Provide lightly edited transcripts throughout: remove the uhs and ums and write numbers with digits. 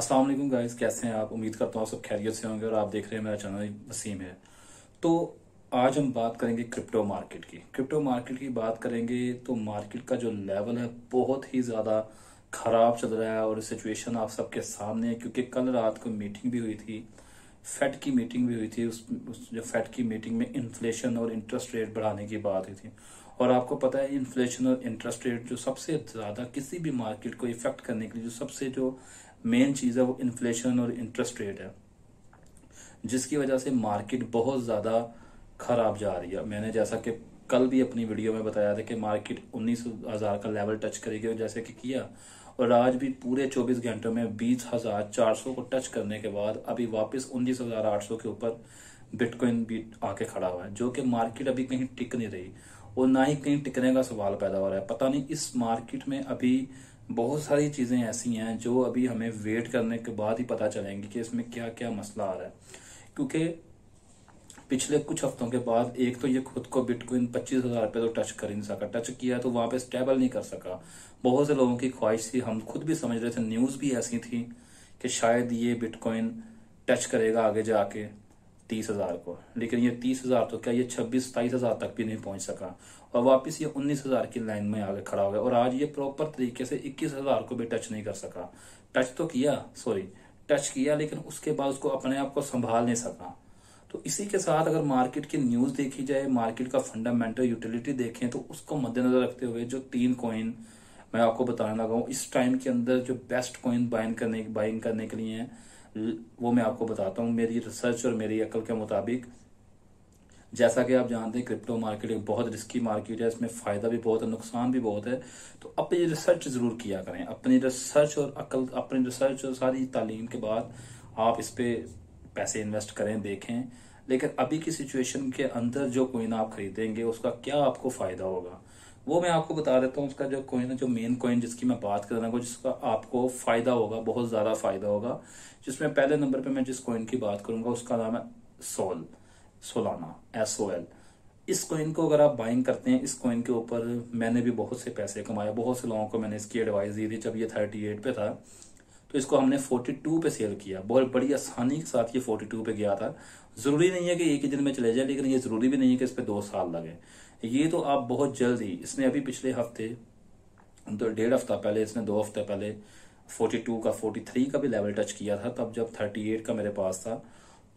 अस्सलाम वालेकुम गाइस, कैसे हैं आप। उम्मीद करता हूँ आप सब खैरियत से होंगे और आप देख रहे हैं मेरा चैनल वसीम है। तो आज हम बात करेंगे क्रिप्टो मार्केट की। क्रिप्टो मार्केट की बात करेंगे तो मार्केट का जो लेवल है बहुत ही ज़्यादा खराब चल रहा है और सिचुएशन आप सबके सामने है, क्योंकि कल रात को मीटिंग भी हुई थी, फेड की मीटिंग भी हुई थी। उस जो फेड की मीटिंग में इन्फ्लेशन और इंटरेस्ट रेट बढ़ाने की बात हुई थी। और आपको पता है इन्फ्लेशन और इंटरेस्ट रेट जो सबसे ज़्यादा किसी भी मार्केट को इफेक्ट करने के लिए जो मेन चीज़ है वो इन्फ्लेशन और इंटरेस्ट रेट है, जिसकी वजह से मार्केट बहुत ज़्यादा खराब जा रही है। मैंने जैसा कि कल भी अपनी वीडियो में बताया था कि मार्केट 19,000 का लेवल टच करेगी और जैसे कि किया, और आज भी पूरे 24 घंटों में 20,400 को टच करने के बाद अभी वापस 19,800 के ऊपर बिटकॉइन भी आके खड़ा हुआ है, जो कि मार्केट अभी कहीं टिक नहीं रही और ना ही कहीं टिकने का सवाल पैदा हो रहा है। पता नहीं इस मार्केट में अभी बहुत सारी चीजें ऐसी हैं जो अभी हमें वेट करने के बाद ही पता चलेंगी कि इसमें क्या क्या मसला आ रहा है। क्योंकि पिछले कुछ हफ्तों के बाद एक तो ये खुद को बिटकॉइन 25,000 पे तो टच कर ही नहीं सका, टच किया तो वहां पे स्टेबल नहीं कर सका। बहुत से लोगों की ख्वाहिश थी, हम खुद भी समझ रहे थे, न्यूज भी ऐसी थी कि शायद ये बिटकॉइन टच करेगा आगे जाके 30,000 को, लेकिन ये 30,000 तो क्या, ये 26-27,000 तक भी नहीं पहुंच सका और वापस ये 19,000 की लाइन में आगे खड़ा हो गया। और आज ये प्रॉपर तरीके से 21,000 को भी टच नहीं कर सका। टच तो किया, सॉरी टच किया, लेकिन उसके बाद उसको अपने आप को संभाल नहीं सका। तो इसी के साथ अगर मार्केट की न्यूज देखी जाए, मार्केट का फंडामेंटल यूटिलिटी देखें, तो उसको मद्देनजर रखते हुए जो 3 कॉइन मैं आपको बताने लगा हूँ इस टाइम के अंदर जो बेस्ट कॉइन बाइंग करने के लिए हैं, वो मैं आपको बताता हूँ मेरी रिसर्च और मेरी अकल के मुताबिक। जैसा कि आप जानते हैं क्रिप्टो मार्केट एक बहुत रिस्की मार्केट है, इसमें फायदा भी बहुत है, नुकसान भी बहुत है। तो अपनी रिसर्च जरूर किया करें, अपनी रिसर्च और अकल, अपनी रिसर्च और सारी तालीम के बाद आप इस पे पैसे इन्वेस्ट करें, देखें। लेकिन अभी की सिचुएशन के अंदर जो कॉइन आप खरीदेंगे उसका क्या आपको फायदा होगा वो मैं आपको बता देता हूँ। उसका जो कॉइन है, जो मेन कॉइन जिसकी मैं बात कर रहा हूँ, जिसका आपको फायदा होगा, बहुत ज्यादा फायदा होगा, जिसमें पहले नंबर पे मैं जिस कॉइन की बात करूंगा उसका नाम है सोलाना, SOL। इस कॉइन को अगर आप बाइंग करते हैं, इस कॉइन के ऊपर मैंने भी बहुत से पैसे कमाए, बहुत से लोगों को मैंने इसकी एडवाइस दी थी। जब ये 38 पे था तो इसको हमने 42 पे सेल किया, बहुत बड़ी आसानी के साथ ये 42 पे गया था। जरूरी नहीं है कि एक ही दिन में चले जाए, लेकिन ये जरूरी भी नहीं है कि इस पे 2 साल लगे। ये तो आप बहुत जल्द ही, इसने अभी पिछले हफ्ते, तो 1.5 हफ्ता पहले, इसने 2 हफ्ते पहले 42 का 43 का भी लेवल टच किया था, तब जब 38 का मेरे पास था।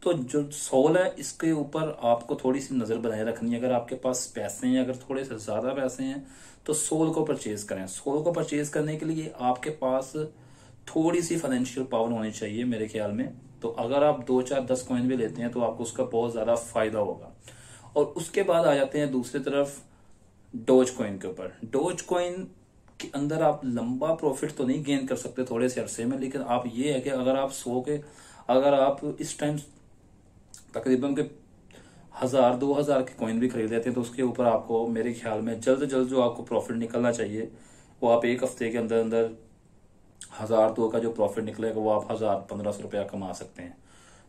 तो जो सोल है इसके ऊपर आपको थोड़ी सी नजर बनाए रखनी है। अगर आपके पास पैसे हैं, अगर थोड़े से ज्यादा पैसे हैं, तो सोल को परचेज करें। सोल को परचेज करने के लिए आपके पास थोड़ी सी फाइनेंशियल पावर होनी चाहिए मेरे ख्याल में। तो अगर आप 2-4-10 कॉइन भी लेते हैं तो आपको उसका बहुत ज्यादा फायदा होगा। और उसके बाद आ जाते हैं दूसरी तरफ डोज कॉइन के ऊपर। डोज कॉइन के अंदर आप लंबा प्रॉफिट तो नहीं गेन कर सकते थोड़े से अरसे में, लेकिन आप ये है कि अगर आप अगर आप इस टाइम तकरीबन के 1,000-2,000 के कॉइन भी खरीद लेते हैं तो उसके ऊपर आपको मेरे ख्याल में जल्द जल्द जो आपको प्रॉफिट निकलना चाहिए वो आप एक हफ्ते के अंदर अंदर 1,000-2 का जो प्रॉफिट निकलेगा वो आप 1,000-1,500 रुपया कमा सकते हैं।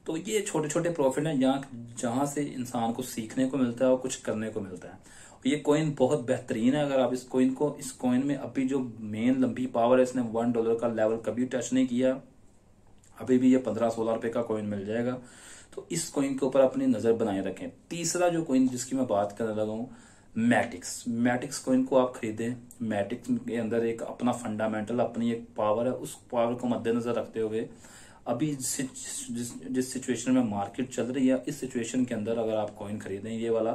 तो ये छोटे छोटे प्रॉफिट हैं जहां से इंसान को सीखने को मिलता है और कुछ करने को मिलता है। ये कॉइन बहुत बेहतरीन है। अगर आप इस कॉइन में अभी जो मेन लंबी पावर है, इसने $1 का लेवल कभी टच नहीं किया, अभी भी ये 15-16 रुपए का कॉइन मिल जाएगा। तो इस कॉइन के ऊपर अपनी नजर बनाए रखें। तीसरा जो कॉइन जिसकी मैं बात करने लगा हूँ, मैटिक्स कॉइन को आप खरीदें। मैटिक्स के अंदर एक अपना फंडामेंटल, अपनी एक पावर है, उस पावर को मद्देनजर रखते हुए अभी जिस सिचुएशन में मार्केट चल रही है, इस सिचुएशन के अंदर अगर आप कॉइन खरीदें ये वाला,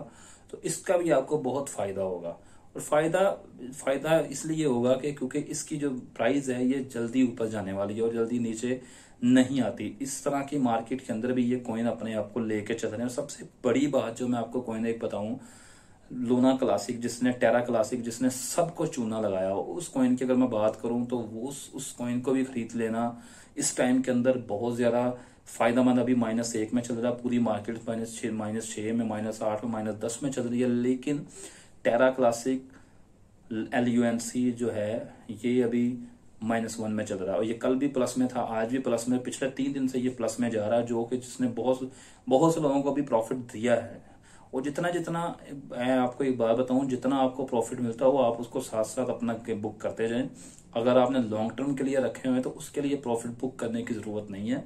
तो इसका भी आपको बहुत फायदा होगा। और फायदा इसलिए होगा कि क्योंकि इसकी जो प्राइस है ये जल्दी ऊपर जाने वाली है और जल्दी नीचे नहीं आती। इस तरह की मार्केट के अंदर भी ये कॉइन अपने आप को लेके चल रहे हैं। और सबसे बड़ी बात जो मैं आपको कॉइन एक बताऊं, लूना क्लासिक, टेरा क्लासिक, जिसने सबको चूना लगाया, उस कॉइन की अगर मैं बात करूं तो वो उस कॉइन को भी खरीद लेना इस टाइम के अंदर बहुत ज्यादा फायदेमंद। अभी -1 में चल रहा है, पूरी मार्केट -6 में, -8 में, -10 में चल रही है, लेकिन टेरा क्लासिक LUNC जो है ये अभी -1 में चल रहा है। और ये कल भी प्लस में था, आज भी प्लस में, पिछले 3 दिन से ये प्लस में जा रहा है, जो कि जिसने बहुत से लोगों को भी प्रॉफिट दिया है। और जितना मैं आपको एक बात बताऊं, जितना आपको प्रॉफिट मिलता हो आप उसको साथ साथ अपना बुक करते जाएं, अगर आपने लॉन्ग टर्म के लिए रखे हुए हैं तो उसके लिए प्रॉफिट बुक करने की जरूरत नहीं है।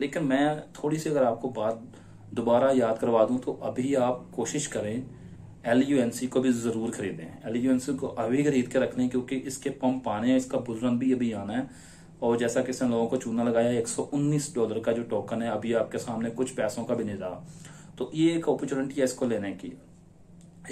लेकिन मैं थोड़ी सी अगर आपको बात दोबारा याद करवा दूं तो अभी आप कोशिश करें LUNC को भी जरूर खरीदें। LUNC को अभी खरीद के रख लें क्योंकि इसके पंप आने हैं, इसका बुलरन भी अभी आना है। और जैसा कि इसने लोगों को चूना लगाया, $119 का जो टोकन है अभी आपके सामने कुछ पैसों का भी नहीं रहा। तो ये एक अपॉर्चुनिटी है इसको लेने की।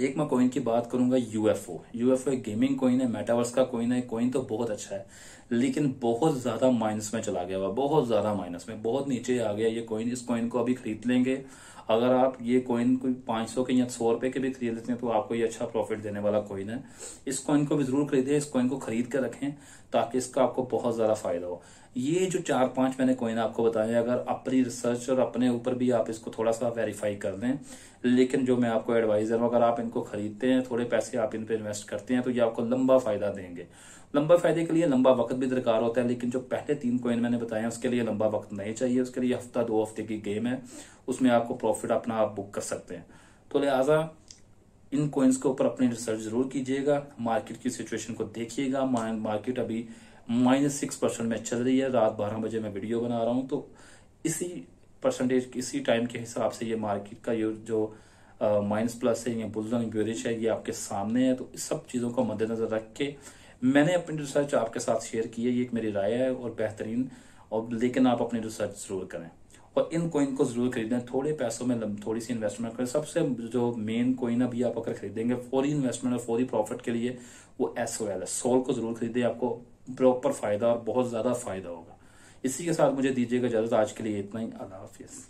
एक मैं कॉइन की बात करूंगा यूएफओ एक गेमिंग कॉइन है, मेटावर्स का कॉइन है। कॉइन तो बहुत अच्छा है लेकिन बहुत ज्यादा माइनस में चला गया हुआ, बहुत ज्यादा माइनस में, बहुत नीचे आ गया ये कॉइन। इस कॉइन को अभी खरीद लेंगे। अगर आप ये कॉइन कोई 500 के या 100 रुपए के भी खरीद लेते हैं तो आपको ये अच्छा प्रॉफिट देने वाला कॉइन है। इस कॉइन को भी जरूर खरीदें, इस कॉइन को खरीद कर रखें ताकि इसका आपको बहुत ज्यादा फायदा हो। ये जो 4-5 मैंने कॉइन आपको बताया, अगर अपनी रिसर्च और अपने ऊपर भी आप इसको थोड़ा सा वेरीफाई कर लें, लेकिन जो मैं आपको एडवाइजर हूं, अगर आप इनको खरीदते हैं, थोड़े पैसे आप इन पे इन्वेस्ट करते हैं तो ये आपको लंबा फायदा देंगे। लंबा फायदे के लिए लंबा वक्त भी दरकार होता है, लेकिन जो पहले 3 कॉइन मैंने बताया उसके लिए लंबा वक्त नहीं चाहिए। उसके लिए हफ्ता 2 हफ्ते की गेम है, उसमें आपको प्रॉफिट अपना आप बुक कर सकते हैं। तो लिहाजा इन कॉइन्स के ऊपर अपनी रिसर्च जरूर कीजिएगा, मार्केट की सिचुएशन को देखिएगा। मार्केट अभी -6% में चल रही है। रात 12 बजे मैं वीडियो बना रहा हूं तो इसी परसेंटेज, इसी टाइम के हिसाब से ये मार्केट का ये जो माइनस प्लस है या बुलरन बेरिश है ये आपके सामने है। तो इस सब चीजों को मद्देनजर रख के मैंने अपनी रिसर्च आपके साथ शेयर की है। ये एक मेरी राय है और बेहतरीन, और लेकिन आप अपनी रिसर्च जरूर करें और इन कॉइन को जरूर खरीदें। थोड़े पैसों में थोड़ी सी इन्वेस्टमेंट करें। सबसे जो मेन कॉइन अभी आप अगर खरीदेंगे फौरी इन्वेस्टमेंट और फौरी प्रॉफिट के लिए, वो SOL है। सोल को जरूर खरीदें, आपको प्रॉपर फायदा और बहुत ज्यादा फायदा होगा। इसी के साथ मुझे दीजिएगा इजाजत, आज के लिए इतना ही। अल्लाह हाफिज।